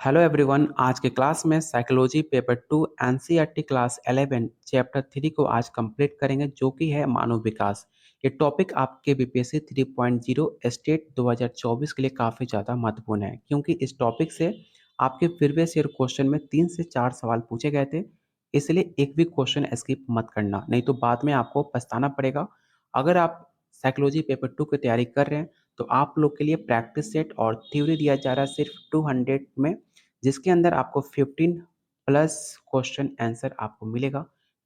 Hello everyone. आज के class में psychology paper 2 NCERT class 11 chapter 3 को आज कंप्लीट करेंगे, जो कि है मानव विकास। ये टॉपिक आपके बीपीएससी 3.0 स्टेट 2024 के लिए काफ़ी ज़्यादा महत्वपूर्ण है, क्योंकि इस टॉपिक से आपके प्रीवियस ईयर क्वेश्चन में 3 से 4 सवाल पूछे गए थे। इसलिए एक भी क्वेश्चन स्किप मत करना, नहीं तो बाद में आपको पछताना पड़ेगा। अगर आप साइकोलॉजी पेपर 2 की तैयारी कर रहे हैं तो आप लोग के लिए प्रैक्टिस सेट और थ्योरी दिया जा रहा है सिर्फ 200 में, जिसके अंदर आपको 15 प्लस क्वेश्चन आंसर आपको मिलेगा।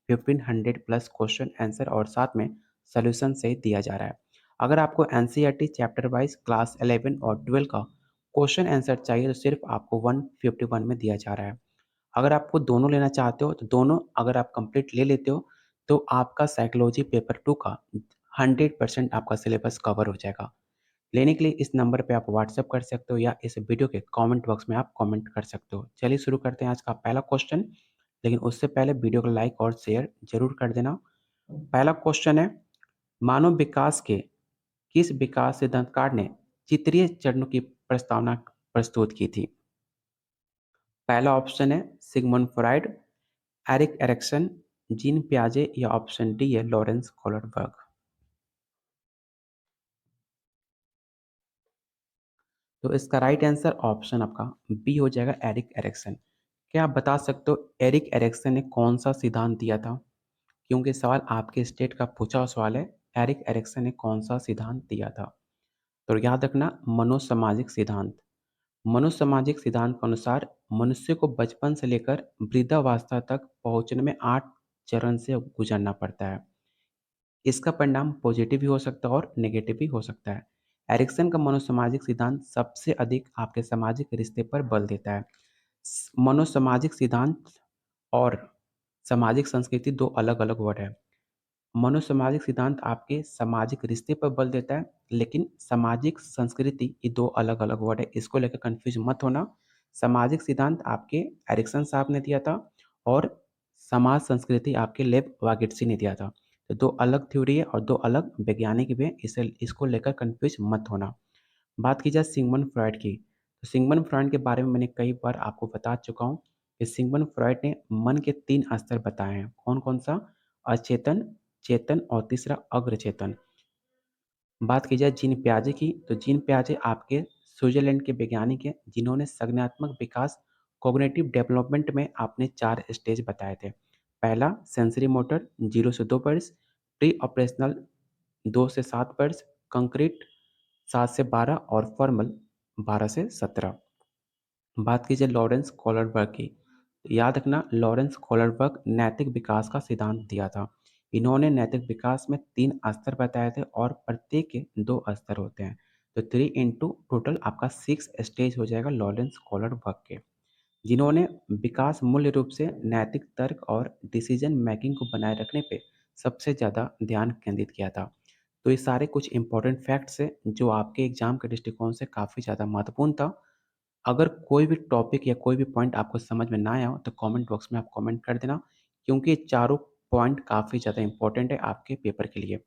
1500 प्लस क्वेश्चन आंसर और साथ में सॉल्यूशन सहित दिया जा रहा है। अगर आपको एनसीईआरटी चैप्टर वाइज क्लास 11 और 12 का क्वेश्चन आंसर चाहिए तो सिर्फ आपको 151 में दिया जा रहा है। अगर आपको दोनों लेना चाहते हो तो दोनों अगर आप कंप्लीट ले लेते हो तो आपका साइकोलॉजी पेपर 2 का 100% आपका सिलेबस कवर हो जाएगा। लेने के लिए इस नंबर पे आप व्हाट्सएप कर सकते हो या इस वीडियो के कमेंट बॉक्स में आप कमेंट कर सकते हो। चलिए शुरू करते हैं आज का पहला क्वेश्चन, लेकिन उससे पहले वीडियो को लाइक और शेयर जरूर कर देना। पहला क्वेश्चन है, मानव विकास के किस विकास सिद्धांतकार ने चित्रीय चरणों की प्रस्तावना प्रस्तुत की थी? पहला ऑप्शन है Sigmund Freud, Erik Erikson, Jean पियाजे या ऑप्शन डी है लॉरेंस कोलरबर्ग। तो इसका राइट आंसर ऑप्शन आपका बी हो जाएगा, एरिक एरिक्सन। क्या आप बता सकते हो एरिक एरिक्सन ने कौन सा सिद्धांत दिया था? क्योंकि सवाल आपके स्टेट का पूछा हुआ सवाल है, एरिक एरिक्सन ने कौन सा सिद्धांत दिया था? तो याद रखना, मनोसामाजिक सिद्धांत। मनोसामाजिक सिद्धांत के अनुसार मनुष्य को बचपन से लेकर वृद्धावस्था तक पहुंचने में 8 चरण से गुजरना पड़ता है। इसका परिणाम पॉजिटिव भी हो सकता है और नेगेटिव भी हो सकता है। एरिक्सन का मनोसामाजिक सिद्धांत सबसे अधिक आपके सामाजिक रिश्ते पर बल देता है। मनोसामाजिक सिद्धांत और सामाजिक संस्कृति दो अलग अलग वर्ड है। मनोसामाजिक सिद्धांत आपके सामाजिक रिश्ते पर बल देता है, लेकिन सामाजिक संस्कृति ये दो अलग अलग वर्ड है, इसको लेकर कंफ्यूज मत होना। सामाजिक सिद्धांत आपके एरिक्सन साहब ने दिया था और समाज संस्कृति आपके लेव वागिट्सी ने दिया था। तो दो अलग थ्योरी है और दो अलग वैज्ञानिक भी है, इसे इसको लेकर कंफ्यूज मत होना। बात की जाए सिगमंड फ्रॉइड की, तो सिगमंड फ्रॉइड के बारे में मैंने कई बार आपको बता चुका हूँ कि सिगमंड फ्रॉइड ने मन के 3 स्तर बताए हैं। कौन कौन सा? अचेतन, चेतन और तीसरा अग्रचेतन। बात की जाए जीन पियाजे की, तो जीन पियाजे आपके स्विट्जरलैंड के वैज्ञानिक हैं, जिन्होंने संज्ञानात्मक विकास कॉग्निटिव डेवलपमेंट में आपने 4 स्टेज बताए थे। पहला सेंसरी मोटर 0 से 2 वर्ष, प्री ऑपरेशनल 2 से 7 वर्ष, कंक्रीट 7 से 12 और फॉर्मल 12 से 17। बात कीजिए लॉरेंस कोलरबर्ग की, तो याद रखना लॉरेंस कोलरबर्ग नैतिक विकास का सिद्धांत दिया था। इन्होंने नैतिक विकास में 3 स्तर बताए थे और प्रत्येक के 2 स्तर होते हैं। तो 3 इंटू टोटल आपका 6 स्टेज हो जाएगा लॉरेंस कोलरबर्ग के, जिन्होंने विकास मूल्य रूप से नैतिक तर्क और डिसीजन मेकिंग को बनाए रखने पे सबसे ज़्यादा ध्यान केंद्रित किया था। तो ये सारे कुछ इंपॉर्टेंट फैक्ट्स हैं जो आपके एग्जाम के दृष्टिकोण से काफ़ी ज़्यादा महत्वपूर्ण था। अगर कोई भी टॉपिक या कोई भी पॉइंट आपको समझ में ना आया हो तो कमेंट बॉक्स में आप कमेंट कर देना, क्योंकि ये चारों पॉइंट काफ़ी ज़्यादा इंपॉर्टेंट है आपके पेपर के लिए।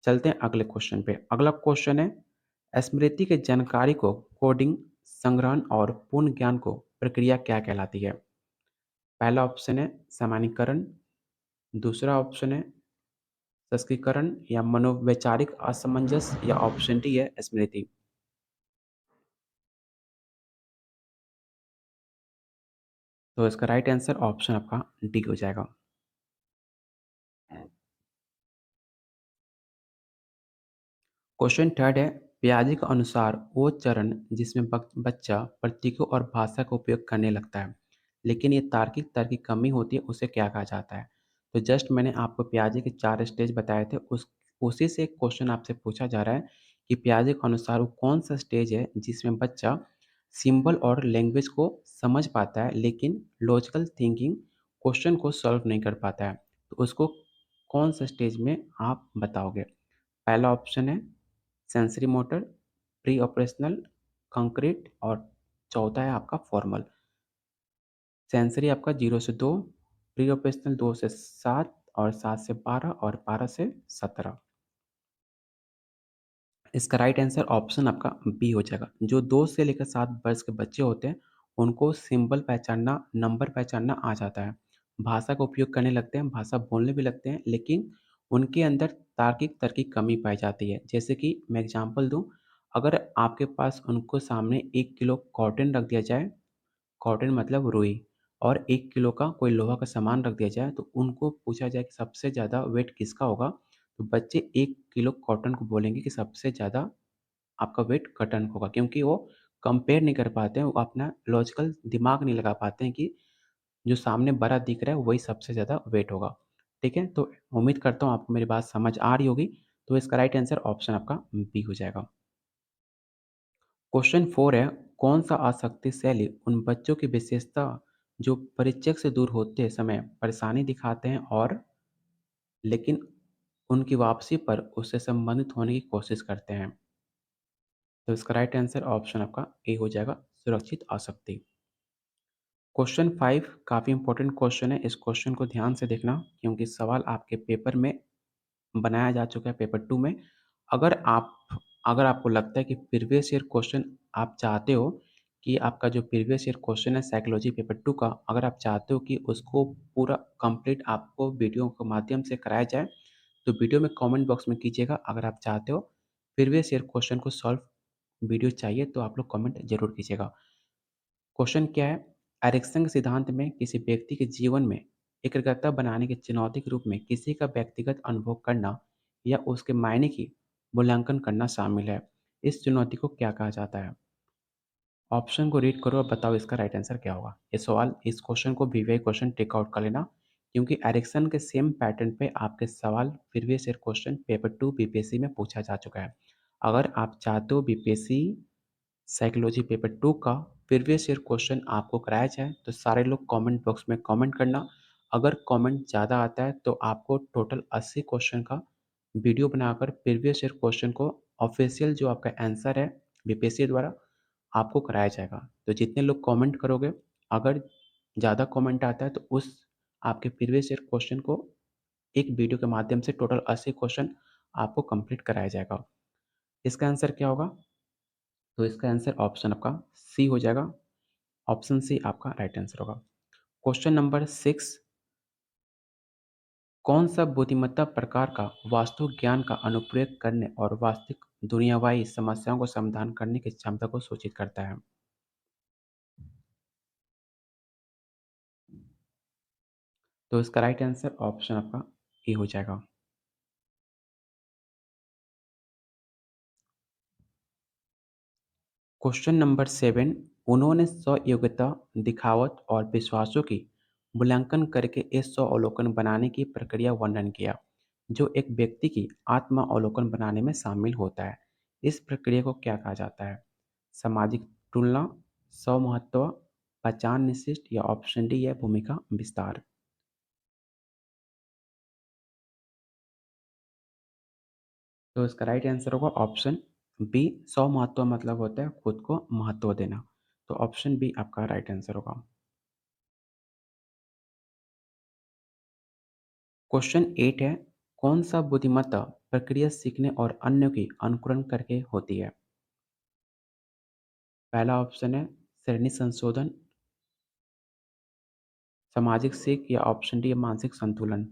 चलते हैं अगले क्वेश्चन पे। अगला क्वेश्चन है, स्मृति के जानकारी को कोडिंग, संग्रहण और पूर्ण ज्ञान को प्रक्रिया क्या कहलाती है? पहला ऑप्शन है सामान्यीकरण, दूसरा ऑप्शन है संस्कीकरण या मनोवैचारिक असमंजस या ऑप्शन डी है स्मृति। तो इसका राइट आंसर ऑप्शन आपका डी हो जाएगा। क्वेश्चन थर्ड है, पियाजे के अनुसार वो चरण जिसमें बच्चा प्रतीकों और भाषा का उपयोग करने लगता है, लेकिन ये तार्किक तर्क की कमी होती है, उसे क्या कहा जाता है? तो जस्ट मैंने आपको पियाजे के 4 स्टेज बताए थे, उसी से एक क्वेश्चन आपसे पूछा जा रहा है कि पियाजे के अनुसार वो कौन सा स्टेज है जिसमें बच्चा सिंबल और लैंग्वेज को समझ पाता है, लेकिन लॉजिकल थिंकिंग क्वेश्चन को सॉल्व नहीं कर पाता है। तो उसको कौन सा स्टेज में आप बताओगे? पहला ऑप्शन है sensory motor, pre operational, concrete और चौथा है आपका फॉर्मल। सेंसरी आपका 0 से 2, प्री ऑपरेशनल 2 से 7 और 7 से 12 और 12 से 17। इसका राइट आंसर ऑप्शन आपका बी हो जाएगा। जो 2 से लेकर 7 वर्ष के बच्चे होते हैं उनको सिंबल पहचानना, नंबर पहचानना आ जाता है। भाषा का उपयोग करने लगते हैं, भाषा बोलने भी लगते हैं, लेकिन उनके अंदर तार्किक तर्क की कमी पाई जाती है। जैसे कि मैं एग्ज़ाम्पल दूँ, अगर आपके पास उनको सामने 1 किलो कॉटन रख दिया जाए, कॉटन मतलब रुई, और 1 किलो का कोई लोहा का सामान रख दिया जाए, तो उनको पूछा जाए कि सबसे ज़्यादा वेट किसका होगा, तो बच्चे 1 किलो कॉटन को बोलेंगे कि सबसे ज़्यादा आपका वेट कॉटन होगा, क्योंकि वो कंपेयर नहीं कर पाते हैं, वो अपना लॉजिकल दिमाग नहीं लगा पाते हैं कि जो सामने बड़ा दिख रहा है वही सबसे ज़्यादा वेट होगा। ठीक है? तो उम्मीद करता हूँ आपको मेरी बात समझ आ रही होगी, तो इसका राइट आंसर ऑप्शन आपका बी हो जाएगा। क्वेश्चन 4 है, कौन-सा आसक्ति शैली उन बच्चों की विशेषता जो परिचय से दूर होते समय परेशानी दिखाते हैं और लेकिन उनकी वापसी पर उससे संबंधित होने की कोशिश करते हैं? तो इसका राइट आंसर ऑप्शन आपका ए हो जाएगा, सुरक्षित आसक्ति। क्वेश्चन 5 काफ़ी इंपॉर्टेंट क्वेश्चन है, इस क्वेश्चन को ध्यान से देखना क्योंकि सवाल आपके पेपर में बनाया जा चुका है पेपर 2 में। अगर आप अगर आपको लगता है कि प्रीवियस ईयर क्वेश्चन आप चाहते हो कि आपका जो प्रीवियस ईयर क्वेश्चन है साइकोलॉजी पेपर 2 का, अगर आप चाहते हो कि उसको पूरा कंप्लीट आपको वीडियो के माध्यम से कराया जाए, तो वीडियो में कमेंट बॉक्स में कीजिएगा। अगर आप चाहते हो प्रीवियस ईयर क्वेश्चन को सॉल्व वीडियो चाहिए, तो आप लोग कमेंट ज़रूर कीजिएगा। क्वेश्चन क्या है? एरिक्सन के सिद्धांत में किसी व्यक्ति के जीवन में एकाग्रता बनाने की चुनौती के रूप में किसी का व्यक्तिगत अनुभव करना या उसके मायने की मूल्यांकन करना शामिल है। इस चुनौती को क्या कहा जाता है? ऑप्शन को रीड करो और बताओ इसका राइट आंसर क्या होगा। ये सवाल, इस क्वेश्चन को वीवीआई क्वेश्चन टेक आउट कर लेना, क्योंकि एरिक्सन के सेम पैटर्न पे आपके सवाल previous year question paper 2 BPSC में पूछा जा चुका है। अगर आप चाहते हो बीपीएससी साइकोलॉजी पेपर 2 का प्रीवियस ईयर क्वेश्चन आपको कराया जाए, तो सारे लोग कमेंट बॉक्स में कमेंट करना। अगर कमेंट ज़्यादा आता है तो आपको टोटल 80 क्वेश्चन का वीडियो बनाकर प्रीवियस ईयर क्वेश्चन को ऑफिशियल जो आपका आंसर है बीपीएससी द्वारा आपको कराया जाएगा। तो जितने लोग कमेंट करोगे, अगर ज़्यादा कमेंट आता है तो उस आपके प्रीवियस ईयर क्वेश्चन को एक वीडियो के माध्यम से टोटल 80 क्वेश्चन आपको कंप्लीट कराया जाएगा। इसका आंसर क्या होगा? तो इसका आंसर ऑप्शन आपका सी हो जाएगा। ऑप्शन सी आपका राइट आंसर होगा। क्वेश्चन नंबर 6, कौन सा बुद्धिमत्ता प्रकार का वास्तविक ज्ञान का अनुप्रयोग करने और वास्तविक दुनियावी समस्याओं का समाधान करने की क्षमता को सूचित करता है? तो इसका राइट आंसर ऑप्शन आपका ए हो जाएगा। क्वेश्चन नंबर 7, उन्होंने स्वयोग्यता, दिखावट और विश्वासों की मूल्यांकन करके एक स्व-अवलोकन बनाने की प्रक्रिया वर्णन किया, जो एक व्यक्ति की आत्म-अवलोकन बनाने में शामिल होता है। इस प्रक्रिया को क्या कहा जाता है? सामाजिक तुलना, स्व-महत्व, पहचान निश्चित या ऑप्शन डी है भूमिका विस्तार? तो इसका राइट आंसर होगा ऑप्शन बी, स्व-महत्व मतलब होता है खुद को महत्व देना। तो ऑप्शन बी आपका राइट आंसर होगा। क्वेश्चन 8 है, कौन सा बुद्धिमत्ता प्रक्रिया सीखने और अन्यों की अनुकरण करके होती है? पहला ऑप्शन है श्रेणी संशोधन, सामाजिक सीख या ऑप्शन डी है मानसिक संतुलन।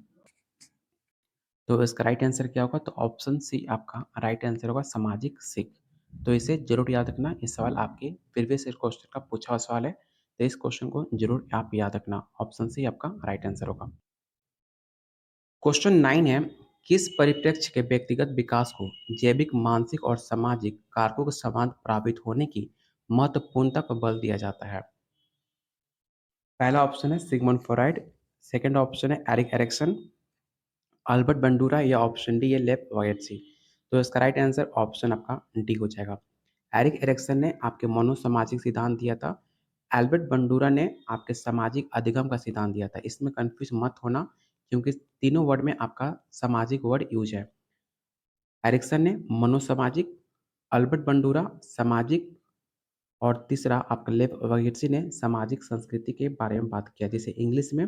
तो इसका राइट आंसर क्या होगा? तो ऑप्शन सी आपका राइट आंसर होगा सामाजिक सीख। तो इसे जरूर याद रखना, ये सवाल आपके प्रीवियस ईयर क्वेश्चन का पूछा हुआ सवाल है, तो इस क्वेश्चन को जरूर आप याद रखना। ऑप्शन सी आपका राइट आंसर होगा। क्वेश्चन 9 है, किस परिप्रेक्ष्य के व्यक्तिगत विकास को जैविक, मानसिक और सामाजिक कारकों के समान प्रभावित होने की महत्वपूर्णता पर बल दिया जाता है? पहला ऑप्शन है सिगमंड फ्रॉइड, सेकंड ऑप्शन है एरिक एरिक्सन, अल्बर्ट बंडूरा या ऑप्शन डी है लेव वायर्ट्जी। तो इसका राइट आंसर ऑप्शन आपका डी हो जाएगा। एरिक एरिक्सन ने आपके मनोसामाजिक सिद्धांत दिया था। एल्बर्ट बंडूरा ने आपके सामाजिक अधिगम का सिद्धांत दिया था। इसमें कंफ्यूज मत होना, क्योंकि तीनों वर्ड में आपका सामाजिक वर्ड यूज है। एरिक्सन ने मनोसामाजिक, अल्बर्ट बंडूरा सामाजिक और तीसरा आपका लेव वायर्ट्जी ने सामाजिक संस्कृति के बारे में बात किया, जैसे इंग्लिश में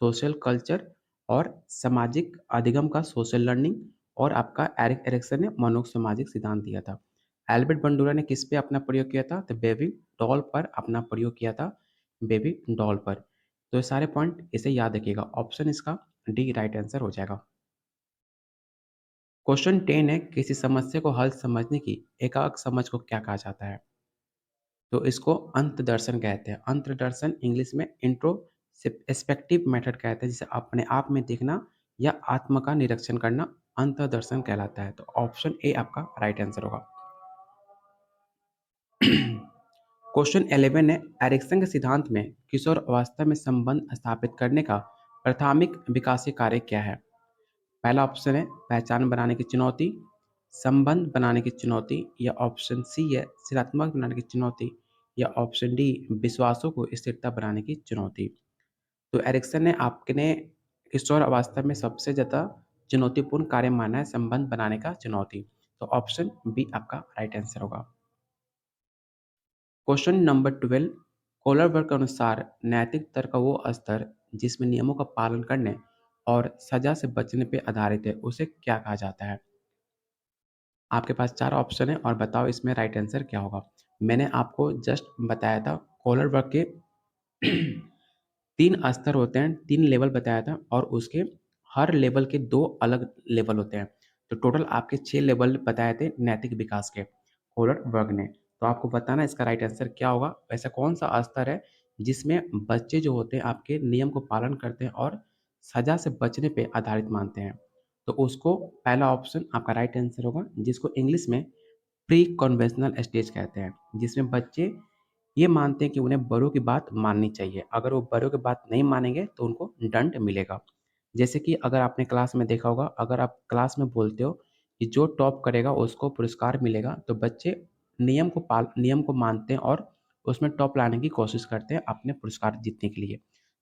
सोशल कल्चर और सामाजिक अधिगम का सोशल लर्निंग, और आपका एरिक एरिक्सन ने मनोसामाजिक सिद्धांत दिया था। एल्बर्ट बंडूरा ने किस पे अपना प्रयोग किया था? तो बेबी डॉल पर अपना प्रयोग किया था, बेबी डॉल पर। तो ये सारे पॉइंट इसे याद रखिएगा। ऑप्शन इसका डी राइट आंसर हो जाएगा। क्वेश्चन 10 है, किसी समस्या को हल समझने की एकाग्र समझ को क्या कहा जाता है? तो इसको अंतदर्शन कहते हैं। अंतदर्शन इंग्लिश में इंट्रोस्पेक्टिव मेथड कहते हैं, जिसे अपने आप में देखना या आत्मा का निरीक्षण करना अंतदर्शन कहलाता है। तो ऑप्शन ए आपका राइट आंसर होगा। क्वेश्चन 11 है, एरिक्सन के सिद्धांत में किशोर अवस्था में संबंध स्थापित करने का प्राथमिक विकासीय कार्य क्या है? पहला ऑप्शन है पहचान बनाने की चुनौती, संबंध बनाने की चुनौती, या ऑप्शन सी है सिद्धात्मक बनाने की चुनौती, या ऑप्शन डी विश्वासों को स्थिरता बनाने की चुनौती। तो एरिक्सन ने आपने किशोर अवस्था में सबसे ज़्यादा चुनौतीपूर्ण कार्य माना है संबंध बनाने का चुनौती। तो ऑप्शन बी आपका राइट आंसर होगा। क्वेश्चन नंबर 12, कोलरबर्ग के अनुसार नैतिक तर्क का वो स्तर जिसमें नियमों का पालन करने और सजा से बचने पर आधारित है, उसे क्या कहा जाता है? आपके पास 4 ऑप्शन है और बताओ इसमें राइट आंसर क्या होगा? मैंने आपको जस्ट बताया था कोलरबर्ग के 3 स्तर होते हैं, 3 लेवल बताया था और उसके हर लेवल के 2 अलग लेवल होते हैं। तो टोटल आपके 6 लेवल बताए थे नैतिक विकास के कोलरबर्ग ने। तो आपको बताना इसका राइट आंसर क्या होगा? ऐसा कौन-सा स्तर है जिसमें बच्चे जो होते हैं आपके नियम को पालन करते हैं और सज़ा से बचने पे आधारित मानते हैं? तो उसको पहला ऑप्शन आपका राइट आंसर होगा, जिसको इंग्लिश में प्री कन्वेंशनल स्टेज कहते हैं, जिसमें बच्चे ये मानते हैं कि उन्हें बड़ों की बात माननी चाहिए। अगर वो बड़ों की बात नहीं मानेंगे तो उनको दंड मिलेगा। जैसे कि अगर आपने क्लास में देखा होगा, अगर आप क्लास में बोलते हो कि जो टॉप करेगा उसको पुरस्कार मिलेगा, तो बच्चे नियम को मानते हैं और उसमें टॉप लाने की कोशिश करते हैं अपने पुरस्कार जीतने के लिए।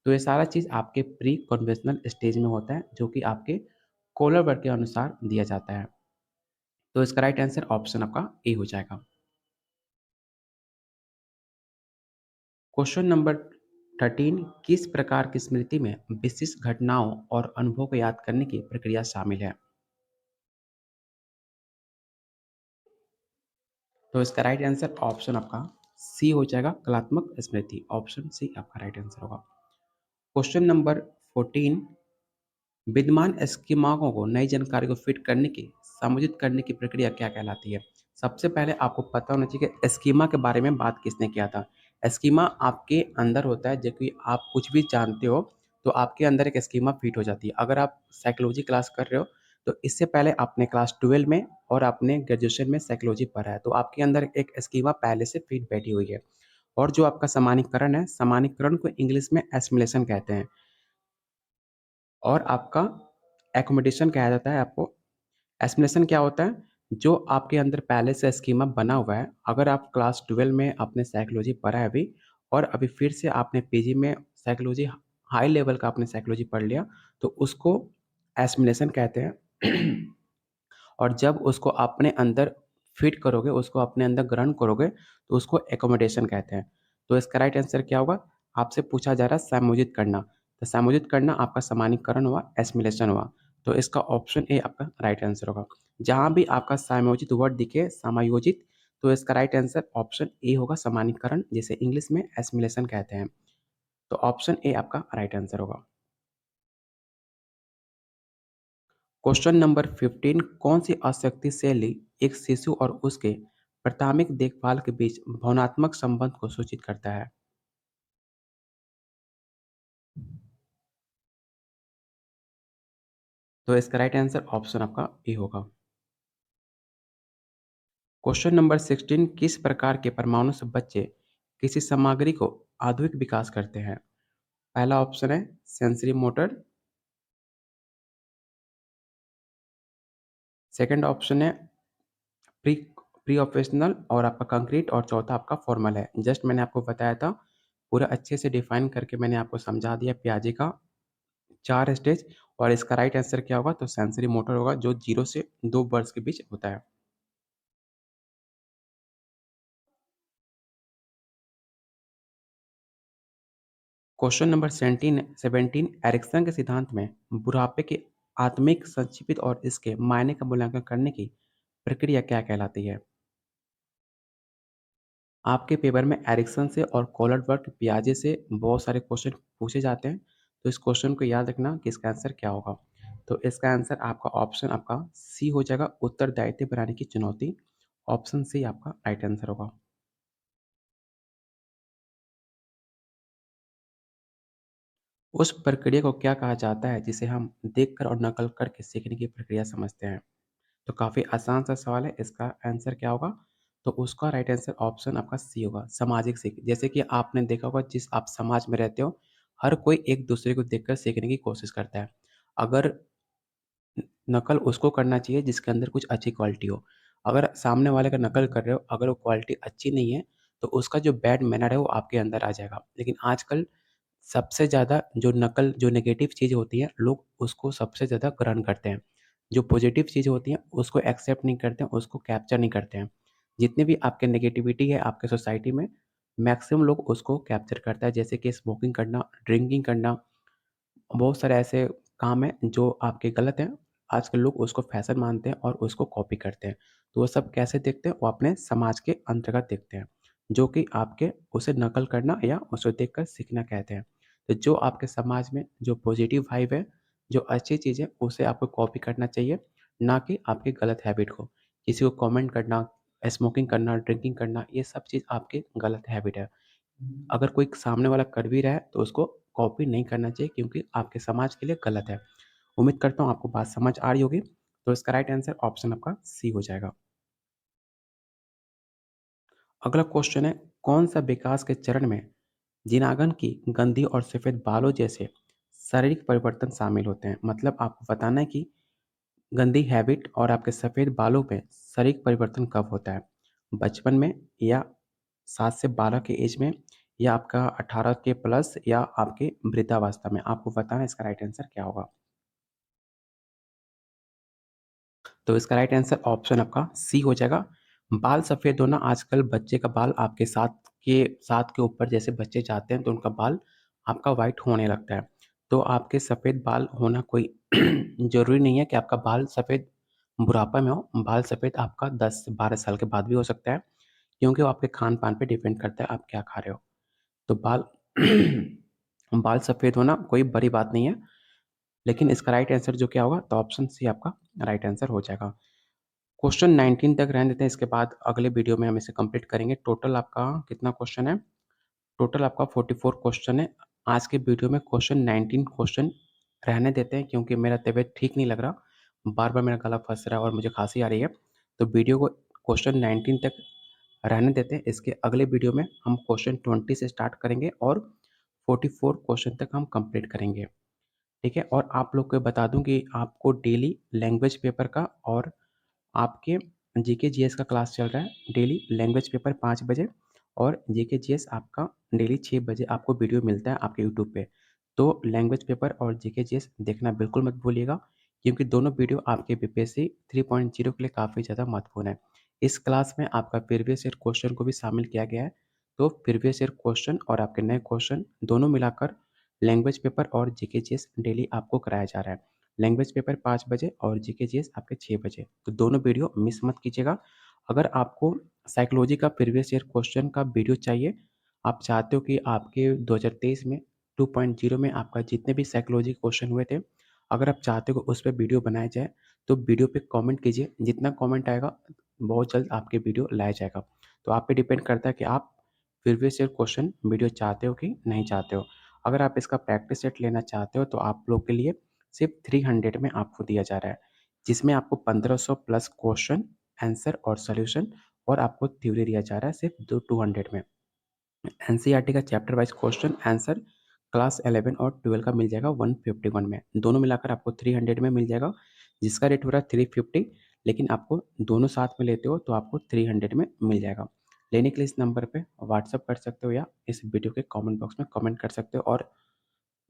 तो ये सारा चीज़ आपके प्री कन्वेंशनल स्टेज में होता है, जो कि आपके कोलरबर्ग के अनुसार दिया जाता है। तो इसका राइट आंसर ऑप्शन आपका ए हो जाएगा। क्वेश्चन नंबर 13, किस प्रकार की स्मृति में विशिष्ट घटनाओं और अनुभवों को याद करने की प्रक्रिया शामिल है? तो इसका राइट आंसर ऑप्शन आपका सी हो जाएगा, कलात्मक स्मृति। ऑप्शन सी आपका राइट आंसर होगा। क्वेश्चन नंबर 14, विद्यमान स्कीमाओं को नई जानकारी को फिट करने की समायोजित करने की प्रक्रिया क्या कहलाती है? सबसे पहले आपको पता होना चाहिए कि स्कीमा के बारे में बात किसने किया था। स्कीमा आपके अंदर होता है, जब कि आप कुछ भी जानते हो तो आपके अंदर एक स्कीमा फिट हो जाती है। अगर आप साइकोलॉजी क्लास कर रहे हो तो इससे पहले आपने क्लास 12 में और आपने ग्रेजुएशन में साइकोलॉजी पढ़ा है, तो आपके अंदर एक स्कीमा पहले से फिट बैठी हुई है। और जो आपका सामान्यीकरण है, सामान्यीकरण को इंग्लिश में एसिमिलेशन कहते हैं। और आपका एकोमोडेशन कहा जाता है आपको। एस्टिमेशन क्या होता है? जो आपके अंदर पहले से स्कीमा बना हुआ है, अगर आप क्लास 12 में आपने साइकोलॉजी पढ़ा है अभी और अभी फिर से आपने पीजी में साइकोलॉजी हाई लेवल का आपने साइकोलॉजी पढ़ लिया, तो उसको एसिमिलेशन कहते हैं। और जब उसको अपने अंदर फिट करोगे, उसको अपने अंदर ग्रहण करोगे, तो उसको एकोमोडेशन कहते हैं। तो इसका राइट आंसर क्या होगा? आपसे पूछा जा रहा है समायोजित करना, तो समायोजित करना आपका सामान्यीकरण हुआ, एसिमिलेशन हुआ। तो इसका ऑप्शन ए आपका राइट आंसर होगा। जहाँ भी आपका समायोजित वर्ड दिखे, समायोजित, तो इसका राइट आंसर ऑप्शन ए होगा, सामान्यीकरण, जिसे इंग्लिश में एसिमिलेशन कहते हैं। तो ऑप्शन ए आपका राइट आंसर होगा। क्वेश्चन नंबर 15, कौन सी आसक्ति शैली एक शिशु और उसके प्राथमिक देखभाल के बीच भावनात्मक संबंध को सूचित करता है? तो इसका राइट आंसर ऑप्शन आपका ए होगा। क्वेश्चन नंबर 16, किस प्रकार के परमाणु से बच्चे किसी सामग्री को आधुनिक विकास करते हैं? पहला ऑप्शन है सेंसरी मोटर, सेकंड ऑप्शन है प्री प्री ऑपरेशनल, और आपका कंक्रीट, और चौथा आपका फॉर्मल है। जस्ट मैंने आपको बताया था, पूरा अच्छे से डिफाइन करके मैंने आपको समझा दिया पियाजे का 4 स्टेज। और इसका राइट आंसर क्या होगा? तो सेंसरी मोटर होगा, जो 0 से 2 वर्ष के बीच होता है। क्वेश्चन नंबर 17, एरिक्सन के सिद्धांत में बुढ़ापे के आत्मिक संक्षिप्त और इसके मायने का मूल्यांकन करने की प्रक्रिया क्या कहलाती है? आपके पेपर में एरिक्सन से और कोलरबर्ग, पियाजे से बहुत सारे क्वेश्चन पूछे जाते हैं, तो इस क्वेश्चन को याद रखना कि इसका आंसर क्या होगा। तो इसका आंसर आपका ऑप्शन आपका सी हो जाएगा, उत्तरदायित्व बनाने की चुनौती। ऑप्शन सी आपका राइट आंसर होगा। उस प्रक्रिया को क्या कहा जाता है जिसे हम देखकर और नकल करके सीखने की प्रक्रिया समझते हैं? तो काफ़ी आसान सा सवाल है, इसका आंसर क्या होगा? तो उसका राइट आंसर ऑप्शन आपका सी होगा, सामाजिक सीख। जैसे कि आपने देखा होगा जिस आप समाज में रहते हो, हर कोई एक-दूसरे को देखकर सीखने की कोशिश करता है। अगर नकल उसको करना चाहिए जिसके अंदर कुछ अच्छी क्वालिटी हो। अगर सामने वाले का नकल कर रहे हो, अगर वो क्वालिटी अच्छी नहीं है, तो उसका जो बैड मैनर है वो आपके अंदर आ जाएगा। लेकिन आजकल सबसे ज़्यादा जो नकल जो नेगेटिव चीज़ होती है, लोग उसको सबसे ज़्यादा ग्रहण करते हैं। जो पॉज़िटिव चीज़ होती हैं, उसको एक्सेप्ट नहीं करते हैं, उसको कैप्चर नहीं करते हैं। जितनी भी आपके नेगेटिविटी है आपके सोसाइटी में, मैक्सिमम लोग उसको कैप्चर करता है। जैसे कि स्मोकिंग करना, ड्रिंकिंग करना, बहुत सारे ऐसे काम हैं जो आपके गलत हैं। आजकल लोग उसको फ़ैशन मानते हैं और उसको कॉपी करते हैं। तो वो सब कैसे देखते हैं? वो अपने समाज के अंतर्गत देखते हैं, जो कि आपके उसे नकल करना या उसे देखकर सीखना कहते हैं। तो जो आपके समाज में जो पॉज़िटिव वाइब है, जो अच्छी चीज़ है, उसे आपको कॉपी करना चाहिए, ना कि आपकी गलत हैबिट को। किसी को कमेंट करना, स्मोकिंग करना, ड्रिंकिंग करना, ये सब चीज़ आपकी गलत हैबिट है। अगर कोई सामने वाला कर भी रहा है तो उसको कॉपी नहीं करना चाहिए क्योंकि आपके समाज के लिए गलत है। उम्मीद करता हूँ आपको बात समझ आ रही होगी। तो इसका राइट आंसर ऑप्शन आपका सी हो जाएगा। अगला क्वेश्चन है, कौन-सा विकास के चरण में जिनागन की गंदी और सफ़ेद बालों जैसे शारीरिक परिवर्तन शामिल होते हैं? मतलब आपको बताना है कि गंदी हैबिट और आपके सफ़ेद बालों पे शारीरिक परिवर्तन कब होता है? बचपन में या 7 से 12 के एज में या आपका 18 के प्लस या आपके वृद्धावस्था में? आपको बताना है इसका राइट आंसर क्या होगा? तो इसका राइट आंसर ऑप्शन आपका सी हो जाएगा। बाल सफ़ेद होना आजकल बच्चे का बाल आपके साथ के ऊपर जैसे बच्चे जाते हैं तो उनका बाल आपका व्हाइट होने लगता है। तो आपके सफ़ेद बाल होना कोई ज़रूरी नहीं है कि आपका बाल सफ़ेद बुढ़ापा में हो। बाल सफ़ेद आपका 10 से 12 साल के बाद भी हो सकता है, क्योंकि वो आपके खान-पान पे डिपेंड करता है आप क्या खा रहे हो। तो बाल बाल सफ़ेद होना कोई बड़ी बात नहीं है, लेकिन इसका राइट आंसर जो क्या होगा तो ऑप्शन सी आपका राइट आंसर हो जाएगा। क्वेश्चन 19 तक रहने देते हैं, इसके बाद अगले वीडियो में हम इसे कंप्लीट करेंगे। टोटल आपका कितना क्वेश्चन है? टोटल आपका 44 क्वेश्चन है। आज के वीडियो में क्वेश्चन 19 क्वेश्चन रहने देते हैं क्योंकि मेरा तबीयत ठीक नहीं लग रहा। बार-बार मेरा गला फँस रहा है और मुझे खाँसी आ रही है। तो वीडियो को क्वेश्चन 19 तक रहने देते हैं। इसके अगले वीडियो में हम क्वेश्चन 20 से स्टार्ट करेंगे और 44 क्वेश्चन तक हम कंप्लीट करेंगे। ठीक है? और आप लोग को बता दूँ कि आपको डेली लैंग्वेज पेपर का और आपके जीके जीएस का क्लास चल रहा है। डेली लैंग्वेज पेपर 5 बजे और जीके जीएस आपका डेली 6 बजे आपको वीडियो मिलता है आपके यूट्यूब पे। तो लैंग्वेज पेपर और जीके जीएस देखना बिल्कुल मत भूलिएगा, क्योंकि दोनों वीडियो आपके बीपीएससी 3.0 के लिए काफ़ी ज़्यादा महत्वपूर्ण है। इस क्लास में आपका प्रीवियस ईयर क्वेश्चन को भी शामिल किया गया है। तो प्रीवियस ईयर क्वेश्चन और आपके नए क्वेश्चन दोनों मिलाकर लैंग्वेज पेपर और जीके जीएस डेली आपको कराया जा रहा है। लैंग्वेज पेपर 5 बजे और जीके जीएस आपके 6 बजे। तो दोनों वीडियो मिस मत कीजिएगा। अगर आपको साइकोलॉजी का प्रीवियस ईयर क्वेश्चन का वीडियो चाहिए, आप चाहते हो कि आपके 2023 में 2.0 में आपका जितने भी साइकोलॉजी क्वेश्चन हुए थे, अगर आप चाहते हो कि उस पे वीडियो बनाया जाए, तो वीडियो पे कमेंट कीजिए। जितना कमेंट आएगा, बहुत जल्द आपके वीडियो लाया जाएगा। तो आप पे डिपेंड करता है कि आप प्रीवियस ईयर क्वेश्चन वीडियो चाहते हो कि नहीं चाहते हो। अगर आप इसका प्रैक्टिस सेट लेना चाहते हो, तो आप लोग के लिए सिर्फ़ 300 में आपको दिया जा रहा है, जिसमें आपको 1500 प्लस क्वेश्चन, आंसर और सॉल्यूशन और आपको थ्योरी दिया जा रहा है सिर्फ़ 200 में। एनसीईआरटी का chapter wise question answer class 11 और 12 का मिल जाएगा 151 में। दोनों मिलाकर आपको 300 में मिल जाएगा, जिसका रेट हो रहा है 350, लेकिन आपको दोनों साथ में लेते हो तो आपको 300 में मिल जाएगा। लेने के लिए इस नंबर पे व्हाट्सएप कर सकते हो या इस वीडियो के कमेंट बॉक्स में कमेंट कर सकते हो, और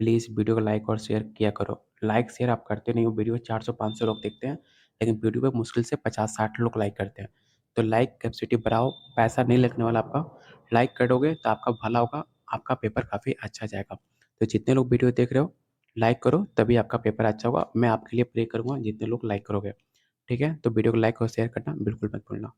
प्लीज़ वीडियो को लाइक और शेयर किया करो। लाइक शेयर आप करते नहीं हो, वीडियो 400-500 लोग देखते हैं, लेकिन वीडियो पे मुश्किल से 50-60 लोग लाइक करते हैं। तो लाइक कैपेसिटी बढ़ाओ, पैसा नहीं लगने वाला आपका। लाइक करोगे तो आपका भला होगा, आपका पेपर काफ़ी अच्छा जाएगा। तो जितने लोग वीडियो देख रहे हो, लाइक करो तभी आपका पेपर अच्छा होगा। मैं आपके लिए प्रे करूँगा जितने लोग लाइक करोगे। ठीक है? तो वीडियो को लाइक और शेयर करना बिल्कुल मत भूलना।